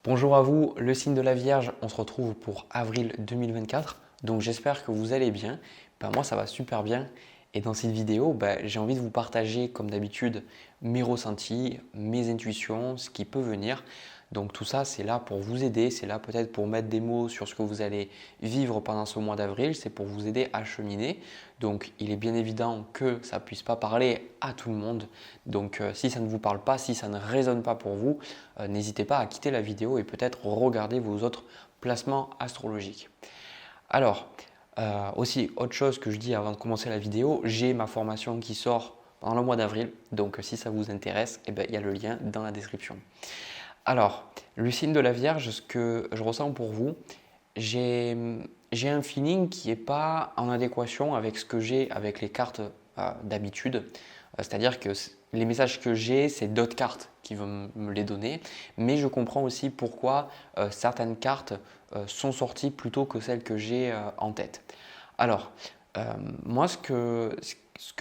Bonjour à vous, le signe de la Vierge, on se retrouve pour avril 2024. Donc j'espère que vous allez bien. Moi ça va super bien. Et dans cette vidéo, j'ai envie de vous partager comme d'habitude mes ressentis, mes intuitions, ce qui peut venir. Donc tout ça c'est là pour vous aider, c'est là peut-être pour mettre des mots sur ce que vous allez vivre pendant ce mois d'avril, c'est pour vous aider à cheminer. Donc il est bien évident que ça ne puisse pas parler à tout le monde. Donc si ça ne vous parle pas, si ça ne résonne pas pour vous, n'hésitez pas à quitter la vidéo et peut-être regarder vos autres placements astrologiques. Alors, aussi, autre chose que je dis avant de commencer la vidéo, j'ai ma formation qui sort pendant le mois d'avril. Donc, si ça vous intéresse, il y a le lien dans la description. Alors, le signe de la Vierge, ce que je ressens pour vous, j'ai un feeling qui n'est pas en adéquation avec ce que j'ai avec les cartes d'habitude. C'est-à-dire que les messages que j'ai, c'est d'autres cartes qui vont me les donner. Mais je comprends aussi pourquoi certaines cartes sont sorties plutôt que celles que j'ai en tête. Alors, moi, ce que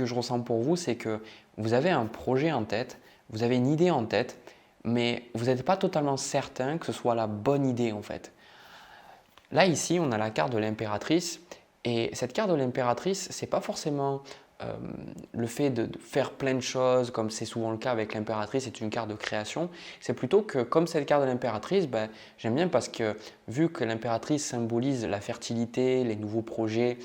je ressens pour vous, c'est que vous avez un projet en tête, vous avez une idée en tête, mais vous n'êtes pas totalement certain que ce soit la bonne idée en fait. Là, ici, on a la carte de l'impératrice. Et cette carte de l'impératrice, ce n'est pas forcément le fait de faire plein de choses, comme c'est souvent le cas avec l'impératrice, c'est une carte de création. C'est plutôt que, comme cette carte de l'impératrice, j'aime bien parce que vu que l'impératrice symbolise la fertilité, les nouveaux projets,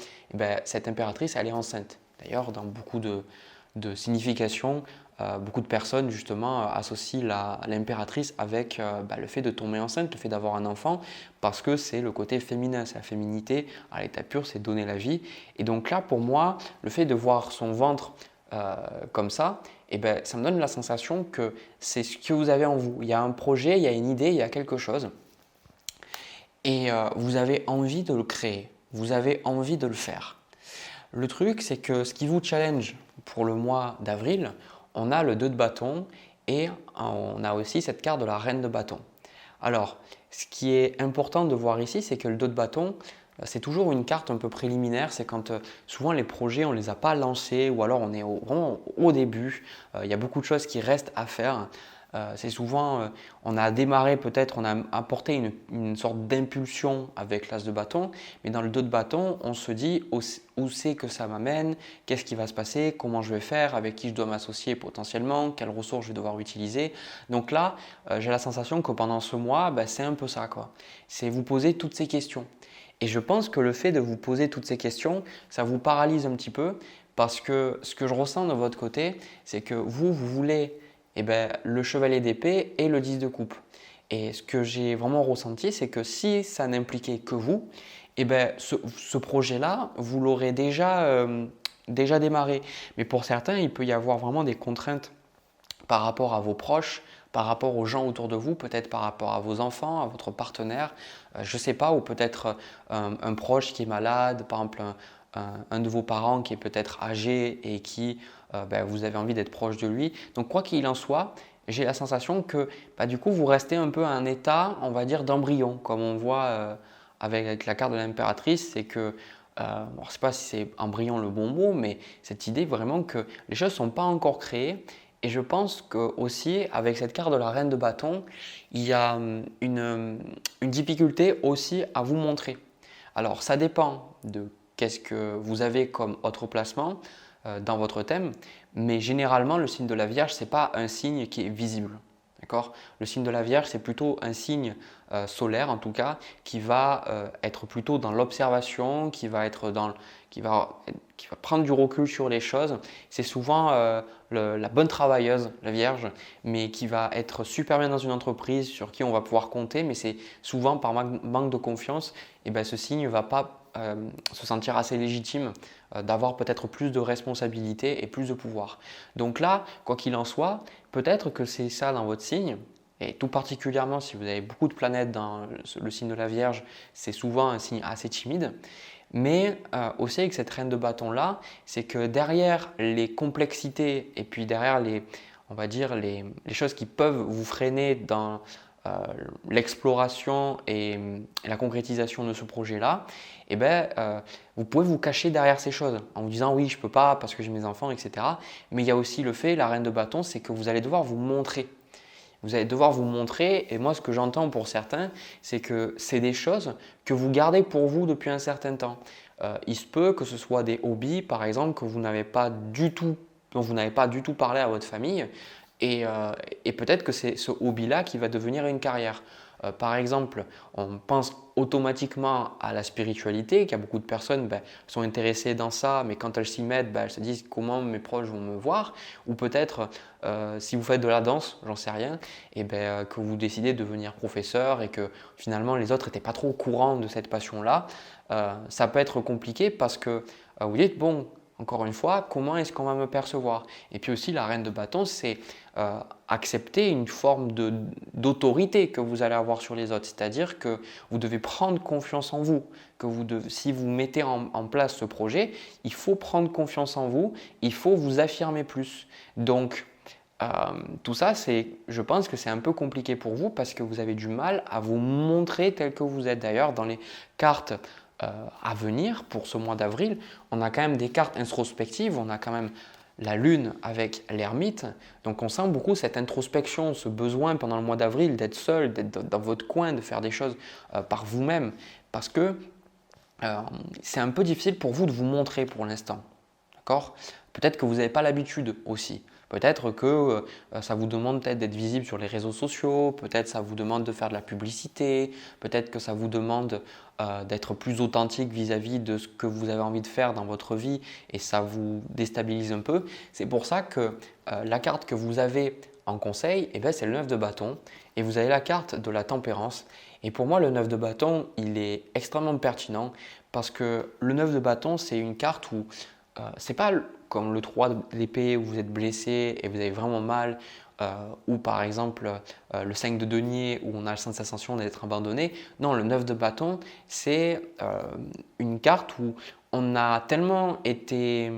cette impératrice, elle est enceinte. D'ailleurs, dans beaucoup de significations, beaucoup de personnes justement associent l'impératrice avec le fait de tomber enceinte, le fait d'avoir un enfant, parce que c'est le côté féminin, c'est la féminité à l'état pur, c'est donner la vie. Et donc là, pour moi, le fait de voir son ventre comme ça, ça me donne la sensation que c'est ce que vous avez en vous. Il y a un projet, il y a une idée, il y a quelque chose, et vous avez envie de le créer, vous avez envie de le faire. Le truc, c'est que ce qui vous challenge pour le mois d'avril, on a le 2 de bâton et on a aussi cette carte de la reine de bâton. Alors, ce qui est important de voir ici, c'est que le 2 de bâton, c'est toujours une carte un peu préliminaire. C'est quand souvent les projets, on ne les a pas lancés ou alors on est vraiment au début. Il y a beaucoup de choses qui restent à faire. C'est souvent, on a démarré peut-être, on a apporté une sorte d'impulsion avec l'as de bâton, mais dans le 2 de bâton, on se dit où c'est que ça m'amène, qu'est-ce qui va se passer, comment je vais faire, avec qui je dois m'associer potentiellement, quelles ressources je vais devoir utiliser. Donc là, j'ai la sensation que pendant ce mois, c'est un peu ça, quoi. C'est vous poser toutes ces questions. Et je pense que le fait de vous poser toutes ces questions, ça vous paralyse un petit peu parce que ce que je ressens de votre côté, c'est que vous voulez le chevalier d'épée et le 10 de coupe. Et ce que j'ai vraiment ressenti, c'est que si ça n'impliquait que vous, ce projet-là, vous l'aurez déjà démarré. Mais pour certains, il peut y avoir vraiment des contraintes par rapport à vos proches, par rapport aux gens autour de vous, peut-être par rapport à vos enfants, à votre partenaire, je ne sais pas, ou peut-être un proche qui est malade, par exemple un de vos parents qui est peut-être âgé et qui vous avez envie d'être proche de lui. Donc quoi qu'il en soit, j'ai la sensation que du coup vous restez un peu à un état, on va dire, d'embryon, comme on voit avec la carte de l'impératrice, c'est que je ne sais pas si c'est embryon le bon mot, mais cette idée vraiment que les choses ne sont pas encore créées. Et je pense que aussi avec cette carte de la reine de bâton, il y a une difficulté aussi à vous montrer. Alors ça dépend de qu'est-ce que vous avez comme autre placement dans votre thème, mais généralement le signe de la Vierge, ce n'est pas un signe qui est visible. D'accord ? Le signe de la Vierge, c'est plutôt un signe solaire en tout cas, qui va être plutôt dans l'observation, qui va prendre du recul sur les choses. C'est souvent la bonne travailleuse, la Vierge, mais qui va être super bien dans une entreprise sur qui on va pouvoir compter, mais c'est souvent par manque de confiance, et ce signe ne va pas se sentir assez légitime d'avoir peut-être plus de responsabilités et plus de pouvoir. Donc là, quoi qu'il en soit, peut-être que c'est ça dans votre signe, et tout particulièrement si vous avez beaucoup de planètes dans le signe de la Vierge, c'est souvent un signe assez timide. Mais aussi avec cette reine de bâton là, c'est que derrière les complexités et puis derrière on va dire les choses qui peuvent vous freiner dans l'exploration et la concrétisation de ce projet-là, vous pouvez vous cacher derrière ces choses en vous disant oui, je ne peux pas parce que j'ai mes enfants, etc. Mais il y a aussi le fait, la reine de bâton, c'est que vous allez devoir vous montrer. Vous allez devoir vous montrer et moi ce que j'entends pour certains, c'est que c'est des choses que vous gardez pour vous depuis un certain temps. Il se peut que ce soit des hobbies par exemple que vous n'avez pas du tout, dont vous n'avez pas du tout parlé à votre famille et peut-être que c'est ce hobby-là qui va devenir une carrière. Par exemple, on pense automatiquement à la spiritualité, qu'il y a beaucoup de personnes sont intéressées dans ça, mais quand elles s'y mettent, elles se disent comment mes proches vont me voir. Ou peut-être, si vous faites de la danse, j'en sais rien, que vous décidez de devenir professeur et que finalement les autres n'étaient pas trop au courant de cette passion-là. Ça peut être compliqué parce que vous dites, bon, encore une fois, comment est-ce qu'on va me percevoir? Et puis aussi, la reine de bâton, c'est accepter une forme d'autorité que vous allez avoir sur les autres. C'est-à-dire que vous devez prendre confiance en vous. Si vous mettez en place ce projet, il faut prendre confiance en vous, il faut vous affirmer plus. Donc, tout ça, je pense que c'est un peu compliqué pour vous parce que vous avez du mal à vous montrer tel que vous êtes. D'ailleurs, dans les cartes à venir pour ce mois d'avril, on a quand même des cartes introspectives, on a quand même la lune avec l'ermite. Donc on sent beaucoup cette introspection, ce besoin pendant le mois d'avril d'être seul, d'être dans votre coin, de faire des choses par vous-même parce que c'est un peu difficile pour vous de vous montrer pour l'instant. D'accord? Peut-être que vous n'avez pas l'habitude aussi. Peut-être que ça vous demande peut-être d'être visible sur les réseaux sociaux, peut-être ça vous demande de faire de la publicité, peut-être que ça vous demande d'être plus authentique vis-à-vis de ce que vous avez envie de faire dans votre vie et ça vous déstabilise un peu. C'est pour ça que la carte que vous avez en conseil, c'est le 9 de bâton et vous avez la carte de la tempérance. Et pour moi, le 9 de bâton, il est extrêmement pertinent parce que le 9 de bâton, c'est une carte où c'est pas comme le 3 d'épée où vous êtes blessé et vous avez vraiment mal, ou par exemple le 5 de denier où on a la sensation d'être abandonné. Non, le 9 de bâton, c'est une carte où on a tellement été,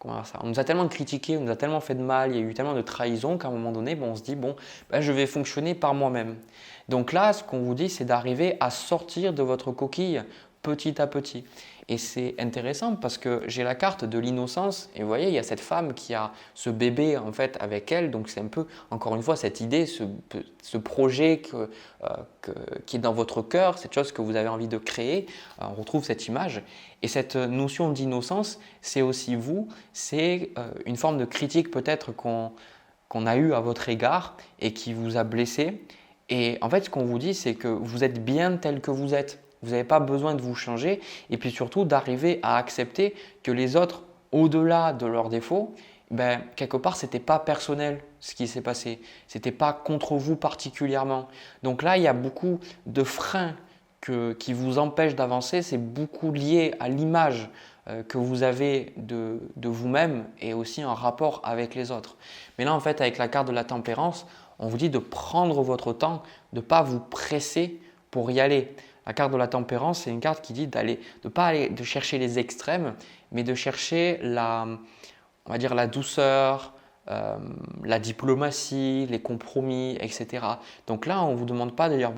on nous a tellement critiqué, on nous a tellement fait de mal, il y a eu tellement de trahison qu'à un moment donné, on se dit je vais fonctionner par moi-même. Donc là, ce qu'on vous dit, c'est d'arriver à sortir de votre coquille petit à petit. Et c'est intéressant parce que j'ai la carte de l'innocence et vous voyez, il y a cette femme qui a ce bébé en fait avec elle. Donc c'est un peu, encore une fois, cette idée, ce projet qui est dans votre cœur, cette chose que vous avez envie de créer. On retrouve cette image. Et cette notion d'innocence, c'est aussi vous, c'est une forme de critique peut-être qu'on a eue à votre égard et qui vous a blessé. Et en fait, ce qu'on vous dit, c'est que vous êtes bien tel que vous êtes. Vous n'avez pas besoin de vous changer et puis surtout d'arriver à accepter que les autres, au-delà de leurs défauts, quelque part, ce n'était pas personnel ce qui s'est passé. Ce n'était pas contre vous particulièrement. Donc là, il y a beaucoup de freins qui vous empêchent d'avancer. C'est beaucoup lié à l'image que vous avez de vous-même et aussi en rapport avec les autres. Mais là, en fait, avec la carte de la tempérance, on vous dit de prendre votre temps, de ne pas vous presser pour y aller. La carte de la tempérance, c'est une carte qui dit de ne pas aller de chercher les extrêmes, mais de chercher on va dire la douceur, la diplomatie, les compromis, etc. Donc là, on ne vous demande pas de dire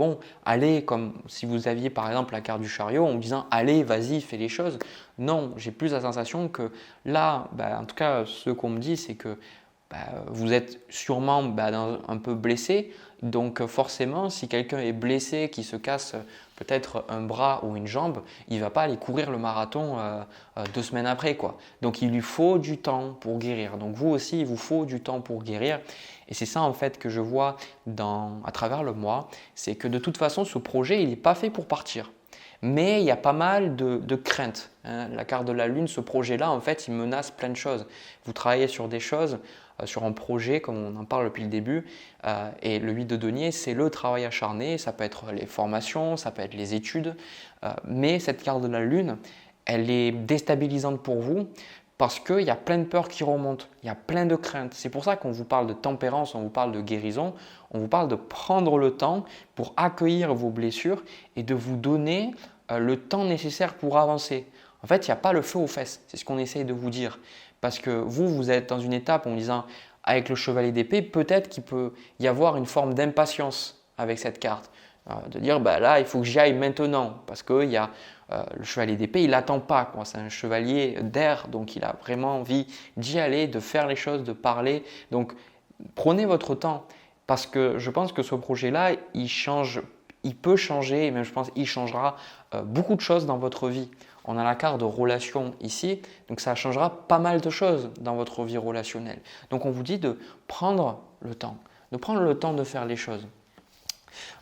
allez, comme si vous aviez par exemple la carte du chariot en vous disant allez, vas-y, fais les choses. Non, j'ai plus la sensation que là, en tout cas, ce qu'on me dit, c'est que vous êtes sûrement un peu blessé. Donc forcément, si quelqu'un est blessé, qui se casse peut-être un bras ou une jambe, il ne va pas aller courir le marathon 2 semaines après, quoi. Donc il lui faut du temps pour guérir. Donc vous aussi, il vous faut du temps pour guérir. Et c'est ça en fait que je vois à travers le mois, c'est que de toute façon, ce projet, il n'est pas fait pour partir. Mais il y a pas mal de craintes. La carte de la lune, ce projet-là, en fait, il menace plein de choses. Vous travaillez sur des choses, sur un projet, comme on en parle depuis le début. Et le 8 de denier, c'est le travail acharné. Ça peut être les formations, ça peut être les études. Mais cette carte de la lune, elle est déstabilisante pour vous parce qu'il y a plein de peurs qui remontent, il y a plein de craintes. C'est pour ça qu'on vous parle de tempérance, on vous parle de guérison, on vous parle de prendre le temps pour accueillir vos blessures et de vous donner le temps nécessaire pour avancer. En fait, il n'y a pas le feu aux fesses, c'est ce qu'on essaye de vous dire. Parce que vous êtes dans une étape en disant, avec le chevalier d'épée, peut-être qu'il peut y avoir une forme d'impatience avec cette carte. De dire, là, il faut que j'y aille maintenant, parce qu'il y a le chevalier d'épée, il n'attend pas. C'est un chevalier d'air, donc il a vraiment envie d'y aller, de faire les choses, de parler. Donc, prenez votre temps. parce que je pense que ce projet-là, il peut changer, et même je pense qu'il changera beaucoup de choses dans votre vie. On a la carte de relation ici, donc ça changera pas mal de choses dans votre vie relationnelle. Donc on vous dit de prendre le temps, de faire les choses.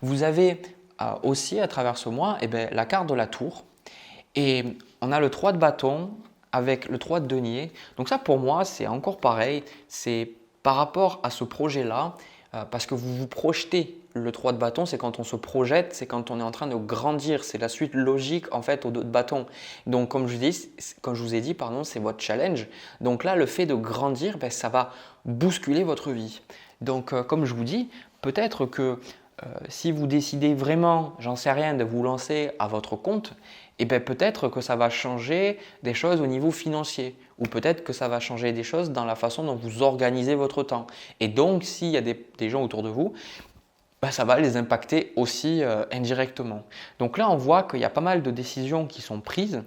Vous avez aussi à travers ce mois la carte de la tour et on a le 3 de bâton avec le 3 de denier. Donc ça pour moi c'est encore pareil, c'est par rapport à ce projet-là parce que vous vous projetez. Le 3 de bâton, c'est quand on se projette, c'est quand on est en train de grandir, c'est la suite logique en fait au 2 de bâton. Donc comme je vous ai dit, c'est votre challenge. Donc là, le fait de grandir, ça va bousculer votre vie. Donc comme je vous dis, peut-être que si vous décidez vraiment, j'en sais rien, de vous lancer à votre compte, peut-être que ça va changer des choses au niveau financier ou peut-être que ça va changer des choses dans la façon dont vous organisez votre temps. Et donc, s'il y a des gens autour de vous, ça va les impacter aussi indirectement. Donc là, on voit qu'il y a pas mal de décisions qui sont prises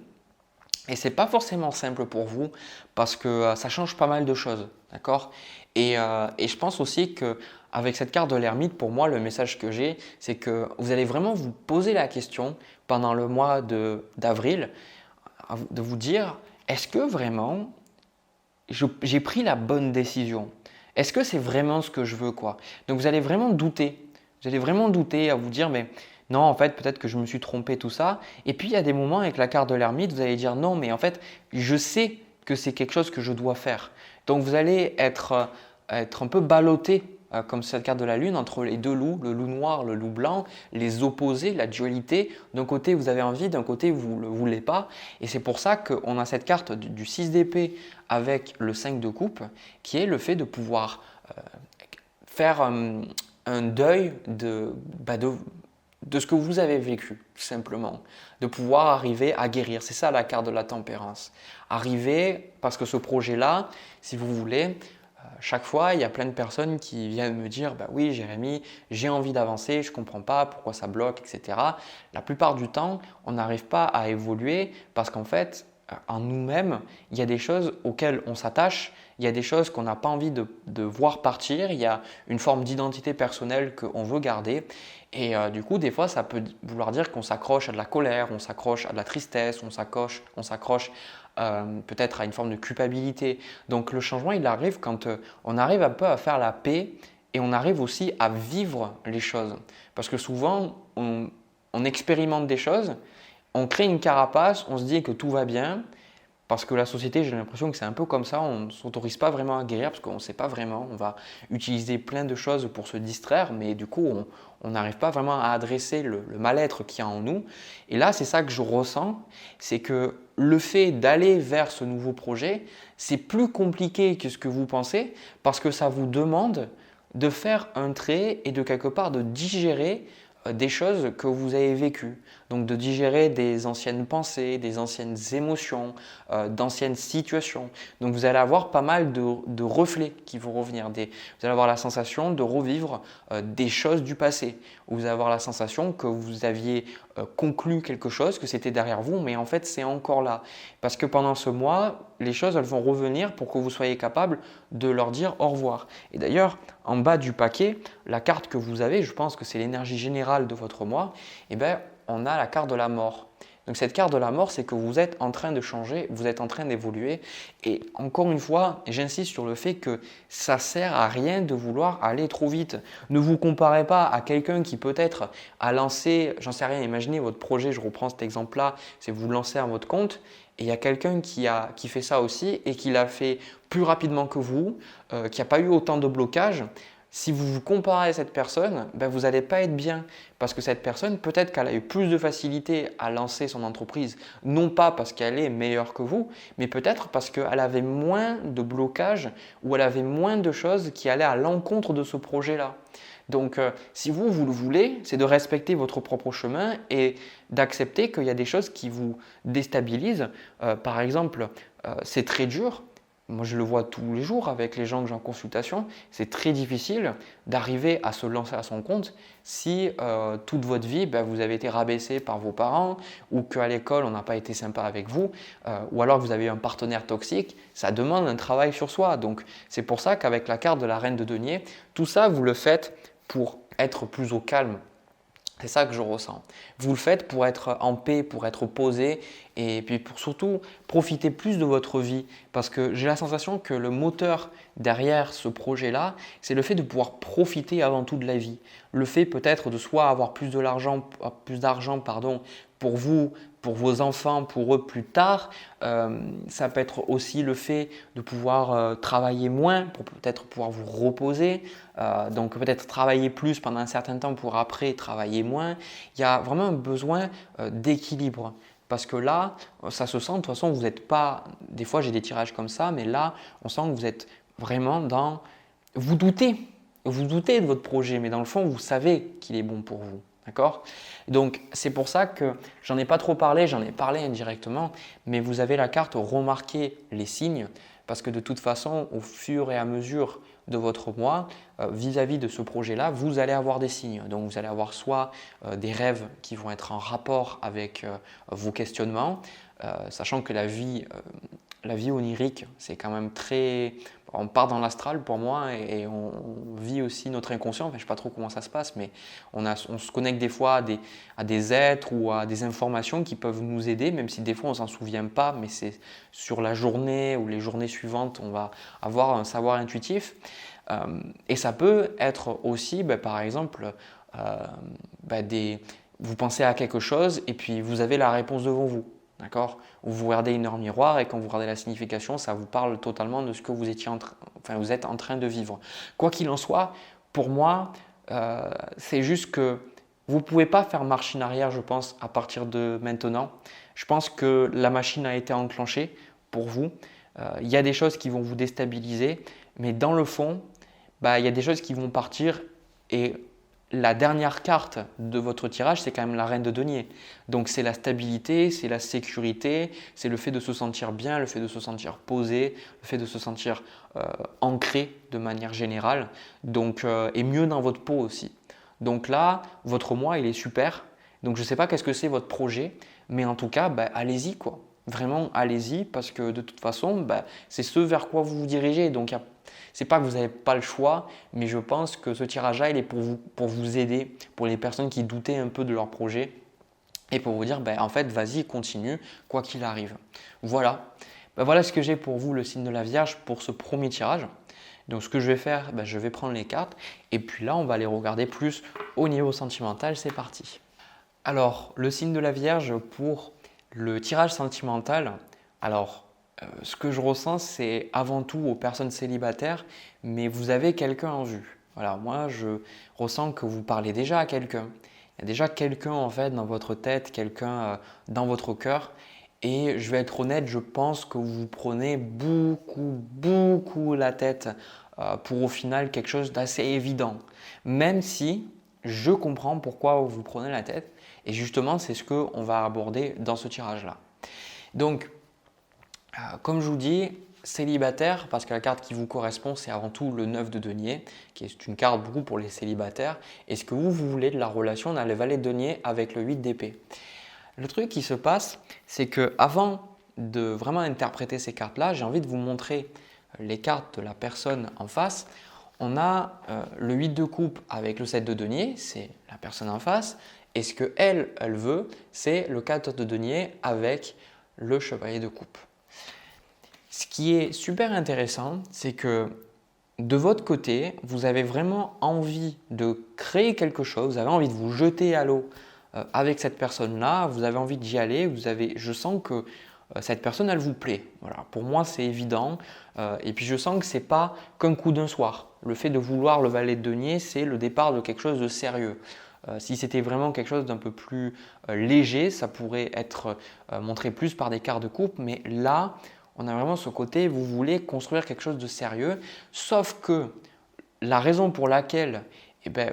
et ce n'est pas forcément simple pour vous parce que ça change pas mal de choses. D'accord ? Et je pense aussi qu'avec cette carte de l'ermite, pour moi, le message que j'ai, c'est que vous allez vraiment vous poser la question pendant le mois d'avril, de vous dire, est-ce que vraiment j'ai pris la bonne décision ? Est-ce que c'est vraiment ce que je veux quoi ? Donc vous allez vraiment douter. Vous allez vraiment douter à vous dire, mais non, en fait, peut-être que je me suis trompé, tout ça. Et puis, il y a des moments avec la carte de l'ermite, vous allez dire, non, mais en fait, je sais que c'est quelque chose que je dois faire. Donc, vous allez être un peu ballotté, comme cette carte de la lune, entre les deux loups, le loup noir, le loup blanc, les opposés, la dualité. D'un côté, vous avez envie, d'un côté, vous ne le voulez pas. Et c'est pour ça qu'on a cette carte du 6 d'épée avec le 5 de coupe, qui est le fait de pouvoir faire un deuil de ce que vous avez vécu, tout simplement. De pouvoir arriver à guérir. C'est ça la carte de la tempérance. Arriver, parce que ce projet-là, si vous voulez, chaque fois, il y a plein de personnes qui viennent me dire « oui, Jérémy, j'ai envie d'avancer, je ne comprends pas pourquoi ça bloque, etc. » La plupart du temps, on n'arrive pas à évoluer parce qu'en fait, en nous-mêmes, il y a des choses auxquelles on s'attache, il y a des choses qu'on n'a pas envie de voir partir, il y a une forme d'identité personnelle qu'on veut garder. Et du coup, des fois, ça peut vouloir dire qu'on s'accroche à de la colère, on s'accroche à de la tristesse, on s'accroche peut-être à une forme de culpabilité. Donc le changement, il arrive quand on arrive un peu à faire la paix et on arrive aussi à vivre les choses. Parce que souvent, on expérimente des choses, on crée une carapace, on se dit que tout va bien, parce que la société, j'ai l'impression que c'est un peu comme ça, on ne s'autorise pas vraiment à guérir parce qu'on ne sait pas vraiment, on va utiliser plein de choses pour se distraire, mais du coup, on n'arrive pas vraiment à adresser le mal-être qu'il y a en nous. Et là, c'est ça que je ressens, c'est que le fait d'aller vers ce nouveau projet, c'est plus compliqué que ce que vous pensez parce que ça vous demande de faire un trait et de quelque part de digérer des choses que vous avez vécues. Donc de digérer des anciennes pensées, des anciennes émotions, d'anciennes situations. Donc vous allez avoir pas mal de reflets qui vont revenir. Vous allez avoir la sensation de revivre des choses du passé. Vous allez avoir la sensation que vous aviez conclu quelque chose, que c'était derrière vous, mais en fait c'est encore là. Parce que pendant ce mois, les choses elles vont revenir pour que vous soyez capable de leur dire au revoir. Et d'ailleurs, en bas du paquet, la carte que vous avez, je pense que c'est l'énergie générale de votre mois, on a la carte de la mort. Donc cette carte de la mort, c'est que vous êtes en train de changer, vous êtes en train d'évoluer. Et encore une fois, j'insiste sur le fait que ça ne sert à rien de vouloir aller trop vite. Ne vous comparez pas à quelqu'un qui peut-être a lancé, j'en sais rien, imaginez votre projet, je reprends cet exemple-là, c'est vous lancez à votre compte. Et il y a quelqu'un qui fait ça aussi et qui l'a fait plus rapidement que vous, qui n'a pas eu autant de blocages. Si vous vous comparez à cette personne, vous n'allez pas être bien parce que cette personne, peut-être qu'elle a eu plus de facilité à lancer son entreprise, non pas parce qu'elle est meilleure que vous, mais peut-être parce qu'elle avait moins de blocages ou elle avait moins de choses qui allaient à l'encontre de ce projet-là. Donc, si vous le voulez, c'est de respecter votre propre chemin et d'accepter qu'il y a des choses qui vous déstabilisent. Par exemple, c'est très dur. moi je le vois tous les jours avec les gens que j'ai en consultation, c'est très difficile d'arriver à se lancer à son compte si toute votre vie, vous avez été rabaissé par vos parents ou qu'à l'école on n'a pas été sympa avec vous ou alors que vous avez eu un partenaire toxique, ça demande un travail sur soi. Donc c'est pour ça qu'avec la carte de la reine de denier, tout ça vous le faites pour être plus au calme. C'est ça que je ressens. Vous le faites pour être en paix, pour être posé et puis pour surtout profiter plus de votre vie. Parce que j'ai la sensation que le moteur derrière ce projet-là, c'est le fait de pouvoir profiter avant tout de la vie. Le fait peut-être de soit avoir plus d'argent pour vous, pour vos enfants, pour eux plus tard. Ça peut être aussi le fait de pouvoir travailler moins pour peut-être pouvoir vous reposer. Donc peut-être travailler plus pendant un certain temps pour après travailler moins. Il y a vraiment un besoin d'équilibre. Parce que là, ça se sent, de toute façon, vous n'êtes pas… Des fois, j'ai des tirages comme ça, mais là, on sent que vous êtes vraiment dans… Vous doutez de votre projet, mais dans le fond, vous savez qu'il est bon pour vous. D'accord? Donc, c'est pour ça que j'en ai pas trop parlé, j'en ai parlé indirectement, mais vous avez la carte remarquer les signes parce que de toute façon, au fur et à mesure de votre mois, vis-à-vis de ce projet-là, vous allez avoir des signes. Donc, vous allez avoir soit des rêves qui vont être en rapport avec vos questionnements, sachant que la vie onirique, c'est quand même très… On part dans l'astral pour moi et on vit aussi notre inconscient. Enfin, je ne sais pas trop comment ça se passe, mais on se connecte des fois à des êtres ou à des informations qui peuvent nous aider, même si des fois on ne s'en souvient pas, mais c'est sur la journée ou les journées suivantes, on va avoir un savoir intuitif. Et ça peut être aussi, par exemple, vous pensez à quelque chose et puis vous avez la réponse devant vous. D'accord? Ou vous regardez une heure miroir et quand vous regardez la signification, ça vous parle totalement de ce que vous êtes en train de vivre. Quoi qu'il en soit, pour moi, c'est juste que vous ne pouvez pas faire marche en arrière, je pense, à partir de maintenant. Je pense que la machine a été enclenchée pour vous. Il y a des choses qui vont vous déstabiliser, mais dans le fond, il y a des choses qui vont partir et la dernière carte de votre tirage, c'est quand même la reine de denier. Donc c'est la stabilité, c'est la sécurité, c'est le fait de se sentir bien, le fait de se sentir posé, le fait de se sentir ancré de manière générale et mieux dans votre peau aussi. Donc là, votre mois, il est super. Donc je ne sais pas qu'est-ce que c'est votre projet, mais en tout cas, allez-y quoi. Vraiment, allez-y parce que de toute façon, c'est ce vers quoi vous vous dirigez. Donc c'est pas que vous n'avez pas le choix, mais je pense que ce tirage-là, il est pour vous aider, pour les personnes qui doutaient un peu de leur projet et pour vous dire, en fait, vas-y, continue, quoi qu'il arrive. Voilà. Voilà ce que j'ai pour vous, le signe de la Vierge, pour ce premier tirage. Donc, ce que je vais faire, je vais prendre les cartes et puis là, on va les regarder plus au niveau sentimental. C'est parti. Alors, le signe de la Vierge pour le tirage sentimental. Alors, ce que je ressens, c'est avant tout aux personnes célibataires, mais vous avez quelqu'un en vue. Voilà, moi, je ressens que vous parlez déjà à quelqu'un. Il y a déjà quelqu'un en fait dans votre tête, quelqu'un dans votre cœur. Et je vais être honnête, je pense que vous prenez beaucoup la tête pour au final quelque chose d'assez évident. Même si je comprends pourquoi vous prenez la tête. Et justement, c'est ce qu'on va aborder dans ce tirage-là. Donc, comme je vous dis, célibataire, parce que la carte qui vous correspond, c'est avant tout le 9 de denier, qui est une carte beaucoup pour les célibataires. Et ce que vous voulez de la relation, on a le valet de denier avec le 8 d'épée. Le truc qui se passe, c'est que avant de vraiment interpréter ces cartes-là, j'ai envie de vous montrer les cartes de la personne en face. On a le 8 de coupe avec le 7 de denier, c'est la personne en face. Et ce qu'elle veut, c'est le 4 de denier avec le chevalier de coupe. Ce qui est super intéressant, c'est que de votre côté, vous avez vraiment envie de créer quelque chose, vous avez envie de vous jeter à l'eau avec cette personne-là, vous avez envie d'y aller, je sens que cette personne, elle vous plaît. Voilà. Pour moi, c'est évident. Et puis, je sens que ce n'est pas qu'un coup d'un soir. Le fait de vouloir le valet de denier, c'est le départ de quelque chose de sérieux. Si c'était vraiment quelque chose d'un peu plus léger, ça pourrait être montré plus par des cartes de coupe. Mais là, on a vraiment ce côté, vous voulez construire quelque chose de sérieux. Sauf que la raison pour laquelle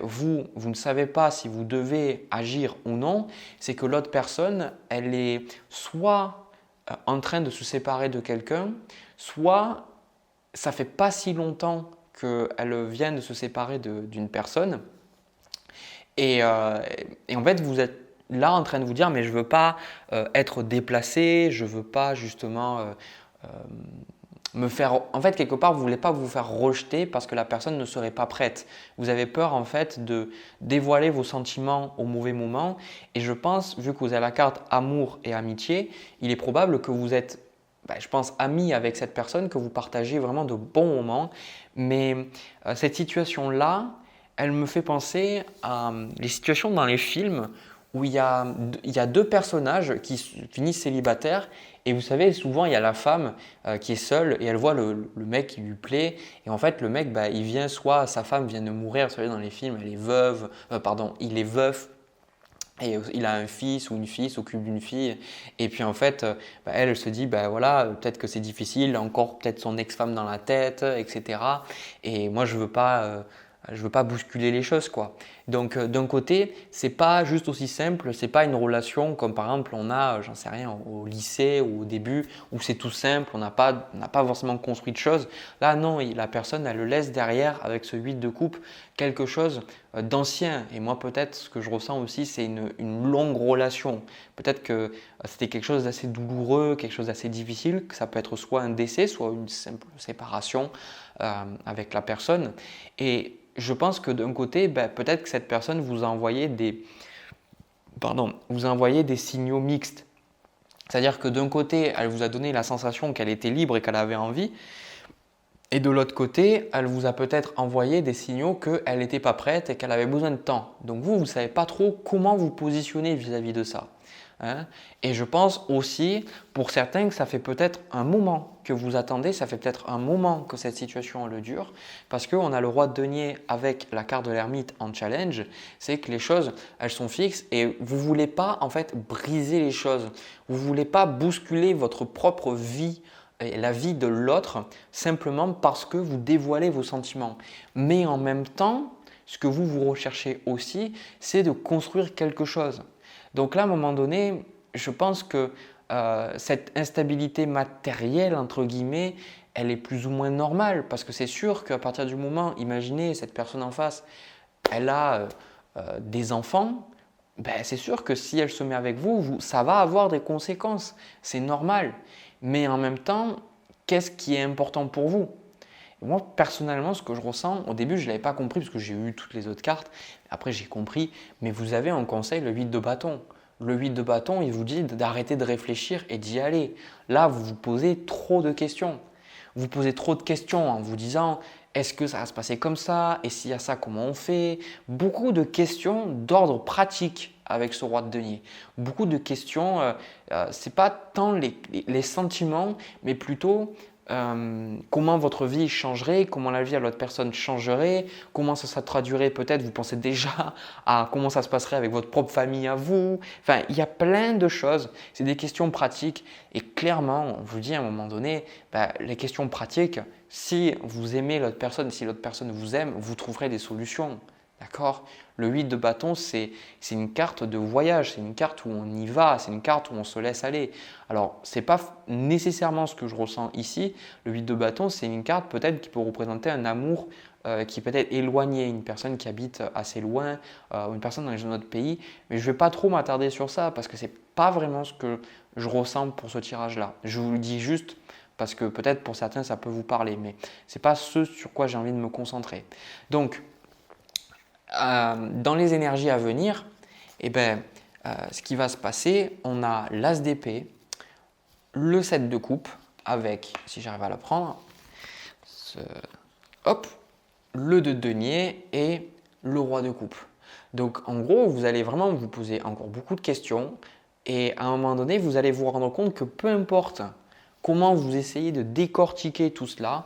vous ne savez pas si vous devez agir ou non, c'est que l'autre personne, elle est soit en train de se séparer de quelqu'un, soit ça fait pas si longtemps qu'elle vient de se séparer d'une personne et en fait vous êtes là en train de vous dire mais je veux pas être déplacé, je veux pas justement me faire… En fait, quelque part, vous ne voulez pas vous faire rejeter parce que la personne ne serait pas prête. Vous avez peur en fait de dévoiler vos sentiments au mauvais moment. Et je pense, vu que vous avez la carte amour et amitié, il est probable que vous êtes, je pense, amis avec cette personne, que vous partagez vraiment de bons moments. Mais cette situation-là, elle me fait penser à les situations dans les films où il y a deux personnages qui finissent célibataires et vous savez, souvent il y a la femme qui est seule et elle voit le mec qui lui plaît et en fait le mec, il vient, soit sa femme vient de mourir, vous savez dans les films, elle est veuve, il est veuf et il a un fils ou une fille, s'occupe d'une fille et puis en fait elle se dit voilà, peut-être que c'est difficile, encore peut-être son ex-femme dans la tête, etc. Et moi je veux pas bousculer les choses quoi. Donc d'un côté, c'est pas juste aussi simple, c'est pas une relation comme par exemple on a, j'en sais rien, au lycée ou au début où c'est tout simple, on n'a pas forcément construit de choses. Là non, la personne elle le laisse derrière avec ce 8 de coupe quelque chose d'ancien. Et moi peut-être ce que je ressens aussi c'est une longue relation. Peut-être que c'était quelque chose d'assez douloureux, quelque chose d'assez difficile, que ça peut être soit un décès, soit une simple séparation avec la personne. Et je pense que d'un côté, peut-être que cette personne vous a envoyé des signaux mixtes. C'est-à-dire que d'un côté, elle vous a donné la sensation qu'elle était libre et qu'elle avait envie. Et de l'autre côté, elle vous a peut-être envoyé des signaux qu'elle n'était pas prête et qu'elle avait besoin de temps. Donc vous ne savez pas trop comment vous positionner vis-à-vis de ça. Et je pense aussi pour certains que ça fait peut-être un moment que vous attendez, ça fait peut-être un moment que cette situation le dure parce qu'on a le roi de denier avec la carte de l'ermite en challenge, c'est que les choses elles sont fixes et vous ne voulez pas en fait briser les choses, vous ne voulez pas bousculer votre propre vie et la vie de l'autre simplement parce que vous dévoilez vos sentiments. Mais en même temps, ce que vous recherchez aussi, c'est de construire quelque chose. Donc là, à un moment donné, je pense que cette instabilité matérielle, entre guillemets, elle est plus ou moins normale parce que c'est sûr qu'à partir du moment, imaginez cette personne en face, elle a des enfants, c'est sûr que si elle se met avec vous, ça va avoir des conséquences, c'est normal. Mais en même temps, qu'est-ce qui est important pour vous? Moi, personnellement, ce que je ressens, au début, je ne l'avais pas compris parce que j'ai eu toutes les autres cartes. Après, j'ai compris. Mais vous avez en conseil le 8 de bâton. Le 8 de bâton, il vous dit d'arrêter de réfléchir et d'y aller. Là, vous vous posez trop de questions. Vous posez trop de questions en vous disant est-ce que ça va se passer comme ça? Et s'il y a ça, comment on fait? Beaucoup de questions d'ordre pratique avec ce roi de denier. Beaucoup de questions, ce n'est pas tant les sentiments, mais plutôt comment votre vie changerait, comment la vie de l'autre personne changerait, comment ça se traduirait peut-être, vous pensez déjà à comment ça se passerait avec votre propre famille à vous. Enfin, il y a plein de choses, c'est des questions pratiques et clairement, on vous dit à un moment donné, les questions pratiques, si vous aimez l'autre personne, si l'autre personne vous aime, vous trouverez des solutions. D'accord? Le 8 de bâton, c'est une carte de voyage, c'est une carte où on y va, c'est une carte où on se laisse aller. Alors, ce n'est pas nécessairement ce que je ressens ici. Le 8 de bâton, c'est une carte peut-être qui peut représenter un amour qui peut être éloigné, une personne qui habite assez loin, une personne dans un autre pays. Mais je ne vais pas trop m'attarder sur ça parce que ce n'est pas vraiment ce que je ressens pour ce tirage-là. Je vous le dis juste parce que peut-être pour certains, ça peut vous parler, mais ce n'est pas ce sur quoi j'ai envie de me concentrer. Donc, dans les énergies à venir, ce qui va se passer, on a l'as d'épée, le 7 de coupe avec, si j'arrive à la prendre, le 2 de denier et le roi de coupe. Donc en gros, vous allez vraiment vous poser encore beaucoup de questions et à un moment donné, vous allez vous rendre compte que peu importe comment vous essayez de décortiquer tout cela,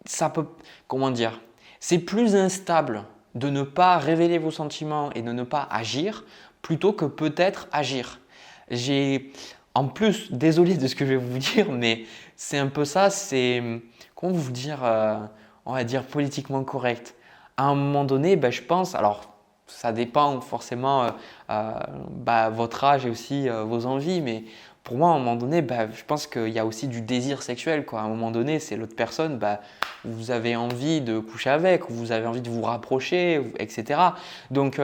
ça peut, comment dire, c'est plus instable de ne pas révéler vos sentiments et de ne pas agir plutôt que peut-être agir. En plus, désolé de ce que je vais vous dire, mais c'est un peu ça, c'est, comment vous dire, on va dire politiquement correct. À un moment donné, je pense, alors ça dépend forcément votre âge et aussi vos envies, mais pour moi, à un moment donné, je pense qu'il y a aussi du désir sexuel, quoi. À un moment donné, c'est l'autre personne, vous avez envie de coucher avec, vous avez envie de vous rapprocher, etc. Donc,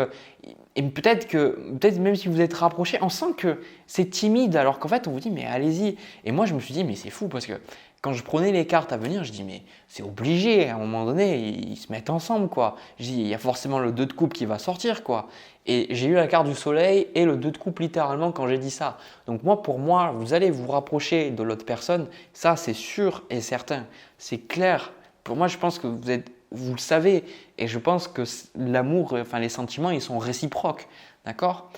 et peut-être même si vous êtes rapproché, on sent que c'est timide alors qu'en fait on vous dit mais allez-y. Et moi je me suis dit mais c'est fou parce que quand je prenais les cartes à venir, je dis mais c'est obligé à un moment donné, ils se mettent ensemble quoi. Je dis il y a forcément le 2 de coupe qui va sortir quoi. Et j'ai eu la carte du soleil et le 2 de coupe littéralement quand j'ai dit ça. Donc pour moi, vous allez vous rapprocher de l'autre personne, ça c'est sûr et certain, c'est clair. Pour moi je pense que vous le savez et je pense que l'amour, enfin les sentiments, ils sont réciproques, d'accord?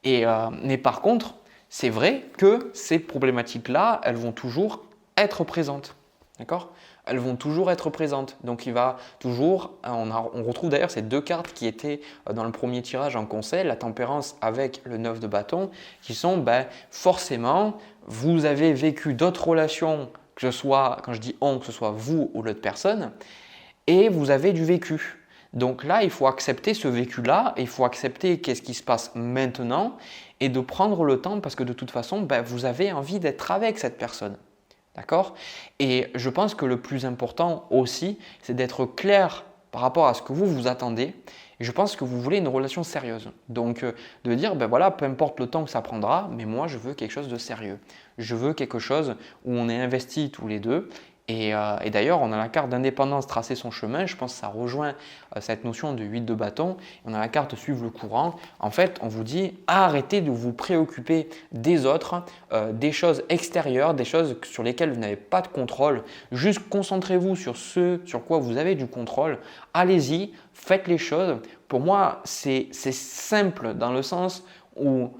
Mais par contre, c'est vrai que ces problématiques-là, elles vont toujours être présentes, d'accord? Elles vont toujours être présentes. Donc il va toujours, on retrouve d'ailleurs ces 2 cartes qui étaient dans le premier tirage en conseil, la tempérance avec le 9 de bâton, qui sont forcément, vous avez vécu d'autres relations, que ce soit, quand je dis on, que ce soit vous ou l'autre personne, et vous avez du vécu. Donc là, il faut accepter ce vécu-là, il faut accepter qu'est-ce qui se passe maintenant et de prendre le temps parce que de toute façon, vous avez envie d'être avec cette personne. D'accord? Et je pense que le plus important aussi, c'est d'être clair par rapport à ce que vous vous attendez. Et je pense que vous voulez une relation sérieuse. Donc de dire, voilà, peu importe le temps que ça prendra, mais moi je veux quelque chose de sérieux. Je veux quelque chose où on est investi tous les deux. Et d'ailleurs, on a la carte d'indépendance tracer son chemin. Je pense que ça rejoint cette notion de 8 de bâton. On a la carte suivre le courant. En fait, on vous dit arrêtez de vous préoccuper des autres, des choses extérieures, des choses sur lesquelles vous n'avez pas de contrôle. Juste concentrez-vous sur ce sur quoi vous avez du contrôle. Allez-y, faites les choses. Pour moi, c'est simple dans le sens où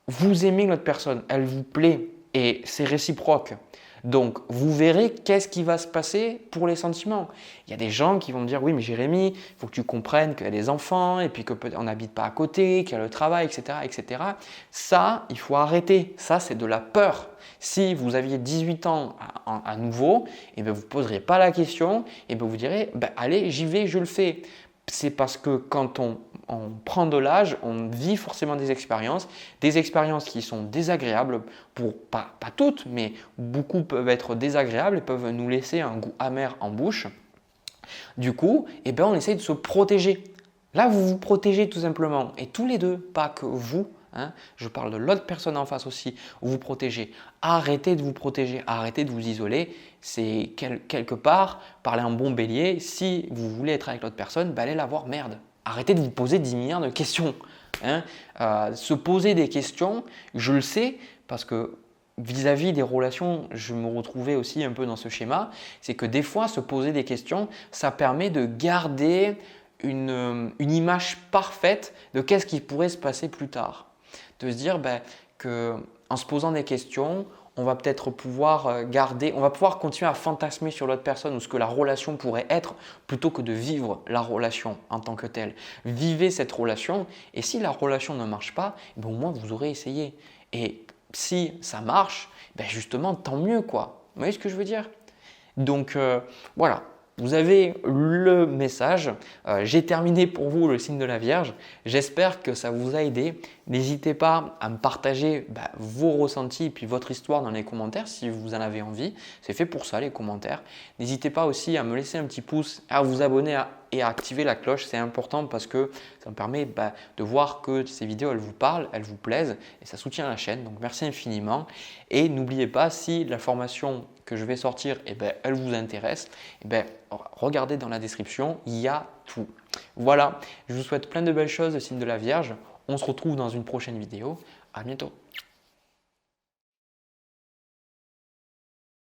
vous aimez notre personne, elle vous plaît et c'est réciproque. Donc, vous verrez qu'est-ce qui va se passer pour les sentiments. Il y a des gens qui vont me dire « Oui, mais Jérémy, il faut que tu comprennes qu'il y a des enfants et puis qu'on n'habite pas à côté, qu'il y a le travail, etc. etc. » Ça, il faut arrêter. Ça, c'est de la peur. Si vous aviez 18 ans à nouveau, vous ne vous poserez pas la question et vous direz « Allez, j'y vais, je le fais. » C'est parce que quand on prend de l'âge, on vit forcément des expériences qui sont désagréables, pas toutes, mais beaucoup peuvent être désagréables et peuvent nous laisser un goût amer en bouche. Du coup, on essaye de se protéger. Là, vous vous protégez tout simplement et tous les deux, pas que vous. Je parle de l'autre personne en face aussi, vous protégez. Arrêtez de vous protéger, arrêtez de vous isoler. C'est quelque part, parler en bon bélier, si vous voulez être avec l'autre personne, allez la voir, merde. Arrêtez de vous poser 10 milliards de questions. Se poser des questions, je le sais parce que vis-à-vis des relations, je me retrouvais aussi un peu dans ce schéma, c'est que des fois, se poser des questions, ça permet de garder une image parfaite de qu'est-ce qui pourrait se passer plus tard. De se dire qu'en se posant des questions, on va peut-être pouvoir on va pouvoir continuer à fantasmer sur l'autre personne ou ce que la relation pourrait être plutôt que de vivre la relation en tant que telle. Vivez cette relation et si la relation ne marche pas, au moins vous aurez essayé. Et si ça marche, justement tant mieux quoi. Vous voyez ce que je veux dire? Donc voilà. Vous avez le message. J'ai terminé pour vous le signe de la Vierge. J'espère que ça vous a aidé. N'hésitez pas à me partager vos ressentis et puis votre histoire dans les commentaires si vous en avez envie. C'est fait pour ça les commentaires. N'hésitez pas aussi à me laisser un petit pouce, à vous abonner et à activer la cloche. C'est important parce que ça me permet de voir que ces vidéos elles vous parlent, elles vous plaisent et ça soutient la chaîne. Donc merci infiniment. Et n'oubliez pas si la formation que je vais sortir, elle vous intéresse, regardez dans la description, il y a tout. Voilà, je vous souhaite plein de belles choses, le signe de la Vierge. On se retrouve dans une prochaine vidéo. À bientôt.